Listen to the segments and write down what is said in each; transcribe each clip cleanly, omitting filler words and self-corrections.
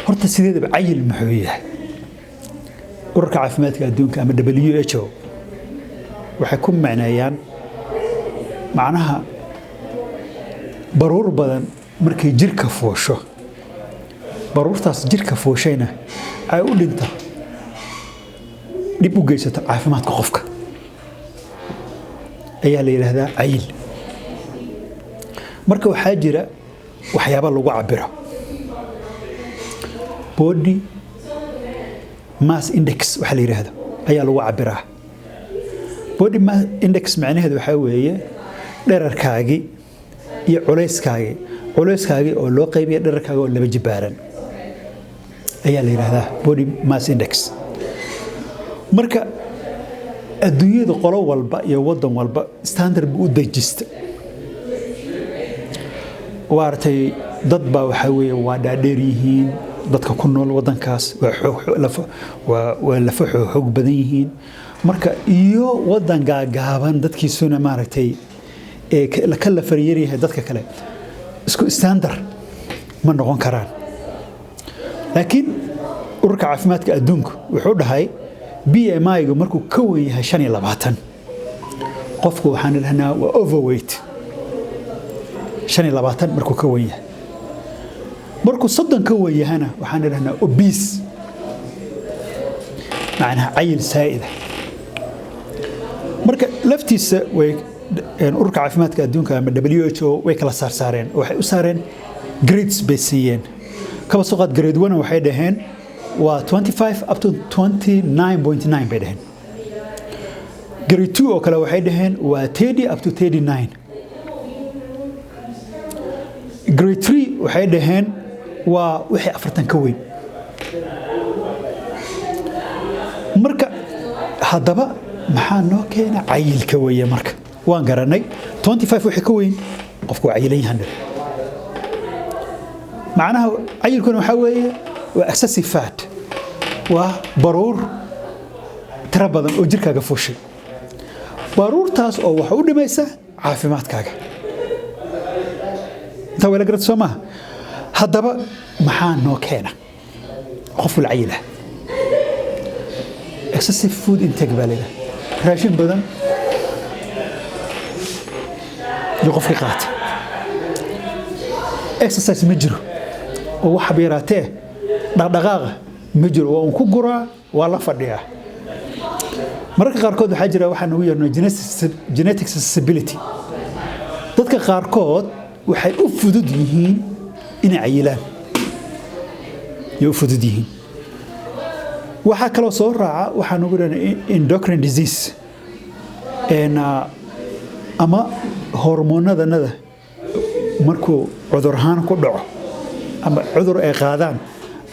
horta sideedaba cayil muxuu yahay ururka caafimaadka adduunka ama WHO waxay ku macneeyaan macnaha baruur badan markay jirka foosho baruurtaas jirka fooshayna ay u dhinto dib u geysato caafimaadka qofka ayaa la yiraahdaa cayil marka waxaa jira waxyaabo lagu cabiro body mass index waxa la yiraahdo ayaa lagu cabiraa body mass index macnaheedu waxa weeye dherarkaagi iyo culeyskaagi oo loo qaybiyo dherarkaagi oo laba jibaaran ayaa la yiraahdaa body mass index marka adduunyada qolo walba iyo wadan walba standard buu u dejista waartay dad baa waxa weeye waa dhaadheer yihiin dadka ku nool wadankaas waa la xoog badan yihiin marka iyo wadan gaagaaban dadkiisuna maaragtay ee la kala fariyay yahay dadka kale isku standard ma noqon karaan laakiin ururka caafimaadka adduunka wuxuu dhahay BMI-gu markuu ka weyn yahay 25 qofku waxaan idhahnaa waa overweight 25 markuu ka weyn yahay markuu 30 ka weyn yahana waxaan idhahnaa obese macnaha cayil saa'ida marka laftiisa way ururka caafimaadka adduunka ama WHO way kala saareen waxay u saareen grades bay siiyeen kaba soo qaad grade 1 waxay dhaheen waa 25 up to 29.9 bay dhaheen grade 2 oo kale waxay dhaheen waa 30 up to 39 grade 3 waxay dhaheen waa wixii 40 ka weyn marka haddaba maxaa noo keena cayilka weeye marka waan garanay 25 wixii ka weyn qofku waa cayilan yahay macnaha cayilkuna waxa weeye waa excessive fat waa baruur tira badan oo jirkaaga fuushay baruurtaas oo wax u dhimaysa caafimaadkaaga inta wala garad Soomaa haddaba maxaa noo keena qofku cayila excessive food intake balida raashin badan qofka qaata exercise ma jiro oo wax beeraatee dhaqdhaqaaqa ma jiro waa ku guraa waa la fadhiyaa mararka qaarkood waxaa jira waxaan ugu yeernaa genetic accessibility dadka qaarkood waxay u fudud yihiin inay cayilaan iyo fudud yihiin waxa kale oo soo raaca waxaan ugu yeernaa endocrine disease ama hormoonada markuu cudur ahaan ku dhaco ama cudur ay qaadaan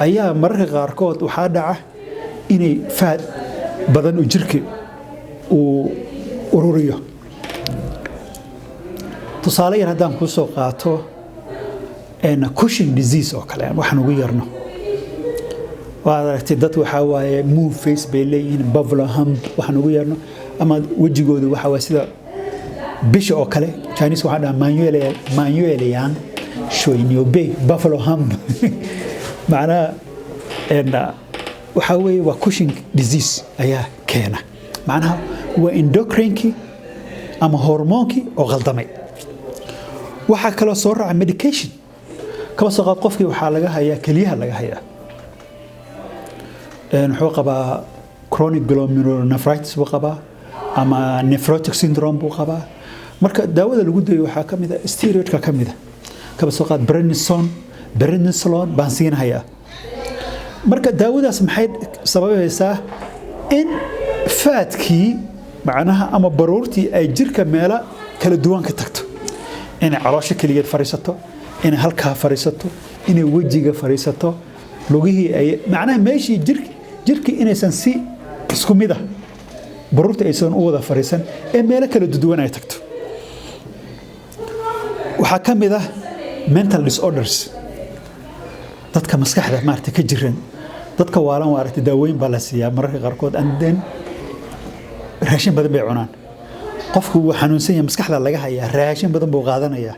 ayaa mararka qaarkood waxaa dhaca inay faad badan u jirka uu ururiyo tusaale yar haddaan ku soo qaato Cushing disease oo kale waxaan ugu yeerno waa aragtay dad waxa waaye moon face bay leeyihiin buffalo hump waxaan ugu yeerno ama wajigoodu waxa waa sida bisha oo kale Chinese waxa dhahaa Manuelian Shoinyobe buffalo hump macnaha waxa weeye waa Cushing disease ayaa keena macnaha waa endocrine ama hormoonki oo qaldamay waxa kale soo raaca medication kaba soo qaad qofkii waxa laga hayaa kaliyaha laga hayaa wuxuu qabaa chronic glomerulonephritis buu qabaa ama nephrotic syndrome buu qabaa marka daawada lagu dayo waxa kamid ah steroidka kamid ah kaba soo qaad prednisolone baan siinayaa marka daawadaas maxay sababaysaa in faadkii macnaha ama baruurtii ay jirka meela kala duwan ka tagto inay caloosha kaliyeed fariisato inay halkaa fariisato inay wajiga fariisato lugihii ay macnaha meeshii jirka inaysan si isku mid ah baruurta aysan u wada fariisan ee meelo kala duwan ay tagto waxa kamid ah mental disorders dadka maskaxda maartay ka jiran dadka waalan waaragtay daawooyin baa la siiyaa mararka qaarkood anden raashin badan bay cunaan qofku uu xanuunsan yahay maskaxda laga hayaa raashin badan buu qaadanayaa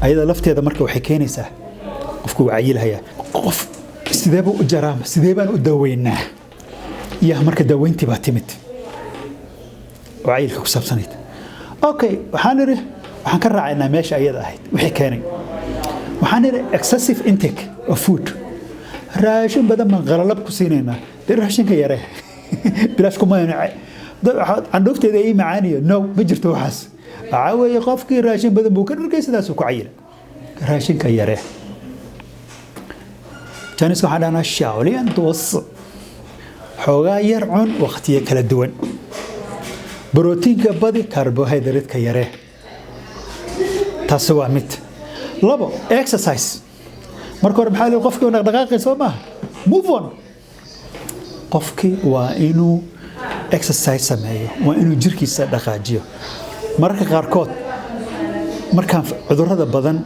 ayada lafteeda marka waxay keenaysaa qofku uu cayilaya qof sidee buu u jaraa sidee baan u daweynaa iyo marka daweyntii baa timid oo cayilka ku saabsanayd okay waxaan ka raacaynaa meesha ayada ahayd wixii keenay waxaan excessive intake of food raashin badan baan qalalab ku siinaynaa dee raashinka yaree bilaash kuma candhuufteeda ii macaaniyo no ma jirto waxaas waxaa weeye qofkii raashin badan buu ka dhargay sidaasuu ku cayila raashinka yaree janiska waxaan dhahnaa shaoliyan duwas xoogaa yar cun waqtiyo kala duwan borotiinka badi karbohaydraytka yaree taasi waa mid labo exercise marka hore maxaa leeyahay qofkii dhaqdhaqaaqay soo maaha move on qofkii waa inuu exercise sameeyo waa inuu jirkiisa dhaqaajiyo mararka qaarkood markaan cudurrada badan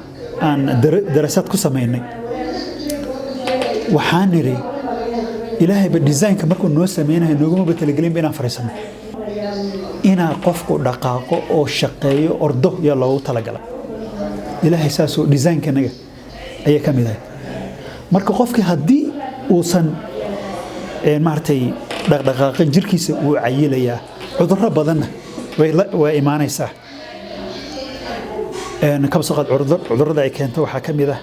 aan daraasad ku sameynay waxaan niri ilaahayba designka markuu noo sameynayo nooguma batalagelinba inaan fariisano inaa qofku dhaqaaqo oo shaqeeyo ordo yaa loogu talagalay ilaahay saasoo designkanaga ayay ka mid ahay marka qofkii haddii uusan maaragtay dhaqdhaqaaqin jirkiisa uu cayilayaa cudurro badanna way imaanaysaa kabsaqad cudurrada ay keento waxaa ka mid ah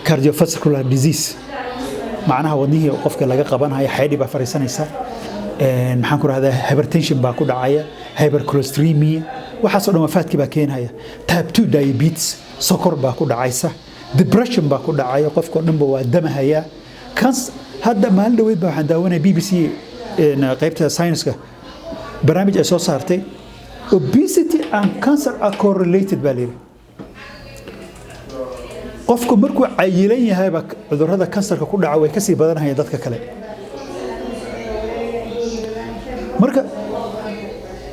cardiovascular disease macnaha wadnihii qofka laga qabanaya xaydhi baa fariisanaysa maxaan ku rahdaa hypertension baa ku dhacaya hypercholesteremia waxaasoo dhan wafaadkii baa keenaya type 2 diabetes sokor baa ku dhacaysa depression baa ku dhacaya qofkoo dhanba waa damahaya hadda maalin dhaweyd baa waxaan daawanaya BBC qaybta science-ka barnaamij ay soo saartay obesity and cancer are correlated baa leeyahay qofku markuu cayilan yahayba cudurrada kansarka ku dhaca way ka sii badanayaan dadka kale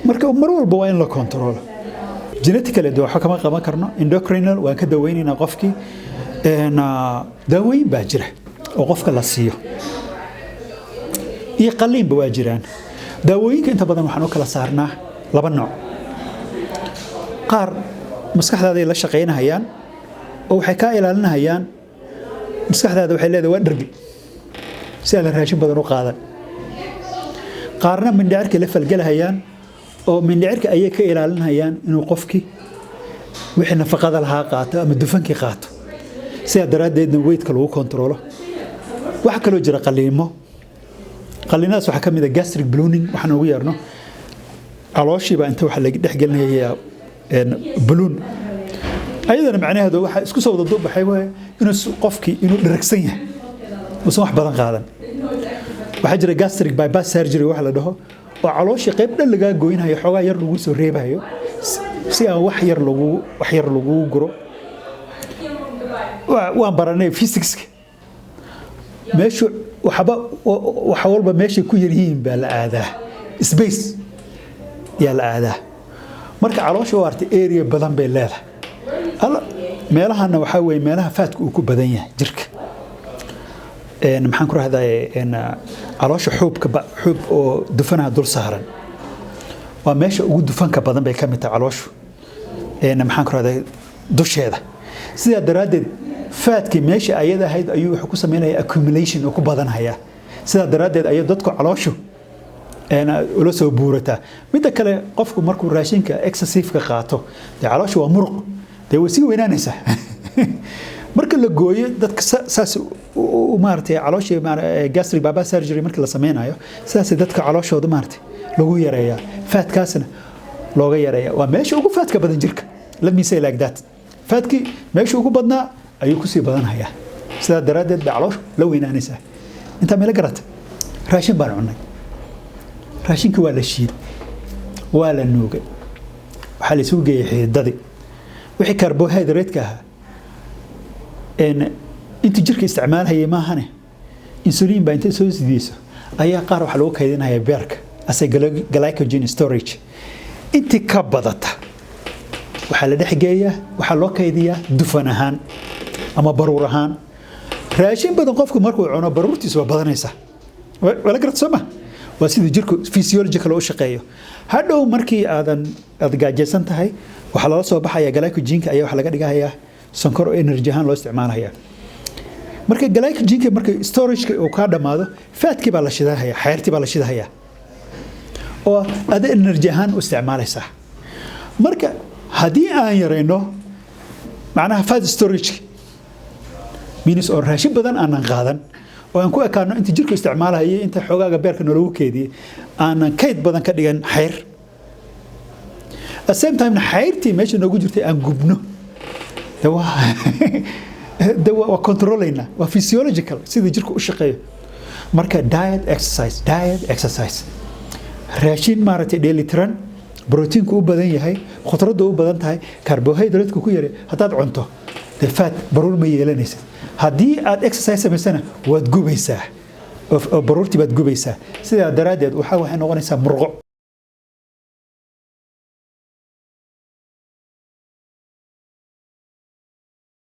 marka mar walba waa in la control genetically waxa kama qaban karno endocrinal waan ka daweynaynaa qofkii daaweyn baa jira oo qofka la siiyo iyo qaliinba waa jiraan daawooyinka inta badan waxaan u kala saarnaa laba nooc qaar maskaxdaada ay la shaqeynayaan oo waxay ka ilaalinayaan maskaxdaada waxay leedahay waa dhargi si aan raashin badan u qaadan qaarna mindhicirka la falgalahayaan oo mindhicirka ayay ka ilaalinayaan inuu qofkii wixii nafaqada lahaa qaato ama dufankii qaato sidaa daraaddeedna weydka lagu kontrolo waxa kaloo jira qaliinadaas waxaa ka mid ah gastric ballooning waxaan ugu yeerno calooshiiba inta waxa laga dhex gelinayaa balloon ayadana macnaheedu waxa isku soo wada duubaxay waa inuu qofkii inuu dharagsan yahay uusan wax badan qaadan waxaa jira gastric bypass surgery waxa la dhaho oo calooshii qayb dhan laga gooynayo xogaa yar lagu soo reebayo si aan wax yar lagu guro waan baranay physics meeshu waxa walba meeshay ku yaryihiin baa la aadaa space yaa la aadaa marka caloosha waarta area badan bay leedahay meelahana waxaa weeye meelaha faadka uu ku badan yahay jirka maxaan ku rahdaa caloosha xuub oo dufanaha dul saaran waa meesha ugu dufanka badan bay ka mid tahay calooshu maxaan ku rahdaa dusheeda sidaa daraaddeed faadkii meesha ayada ahayd ayuu wuxuu ku sameynaya accumulation oo ku badanaya sidaa daraaddeed ayay dadku calooshu ula soo buurataa midda kale qofku markuu raashinka excessive-ka qaato dee calooshu waa muruq dee way sii weynaanaysaa marka la gooyo dadka saas maartay calooshii gastric bypass surgery markii la sameynayo sidaas dadka calooshooda maartay lagu yareeyaa faadkaasna looga yareeyaa waa meesha ugu faadka badan jirka let me say like that faadkii meesha ugu badnaa ayuu ku sii badanayaa sidaa daraaddeed baa calooshu la weynaanaysaa intaa meelo garata raashin baan cunnay raashinka waa la shiiday waa la nuugay waxaa la isugu geeyay xiidadii wixii carbohydrate-ka ahaa inta jirka isticmaalhayay maahane insulin baa intay soo sidiyeyso ayaa qaar waxaa lagu kaydinaya beerka ase glycogen storage intii ka badata waxaa la dhexgeeyaa waxaa loo kaydiyaa dufan ahaan ama baruur ahaan raashin badan qofku markuu cuno baruurtiisa waa badanaysaa wala garata soo ma waa sida jirku physiological u shaqeeyo hadhow markii aad gaajaysan tahay waxaa lala soo baxaya glycogenka ayaa waxa laga dhigayaa sonkor oo energy ahaan loo isticmaalayaa marka glycogenka marka storage-ka uu ka dhamaado faatkii baa la shidahayaa xayrtii baa la shidahayaa oo ada energy ahaan u isticmaalaysaa marka haddii aan yarayno macnaha fat storage means oo raashin badan aanan qaadan oo aan ku ekaano inta jirku isticmaalayo inta xogaaga beerka nologu keediyay aanan kayd badan ka dhigan xayr at the same time xayrtii meesha noogu jirtay aan gubno waa controllayna waa physiological sida jirku u shaqeeyo marka diet exercise raashin maaragtay dheelitiran borotiinku u badan yahay khudraddu u badan tahay carbohydrate-ku ku yaray haddaad cunto dee fat baruur ma yeelanaysa haddii aad exercise samaysana waad gubaysaa oo baruurtii baad gubaysaa sidaa daraaddeed waxay noqonaysaa murqo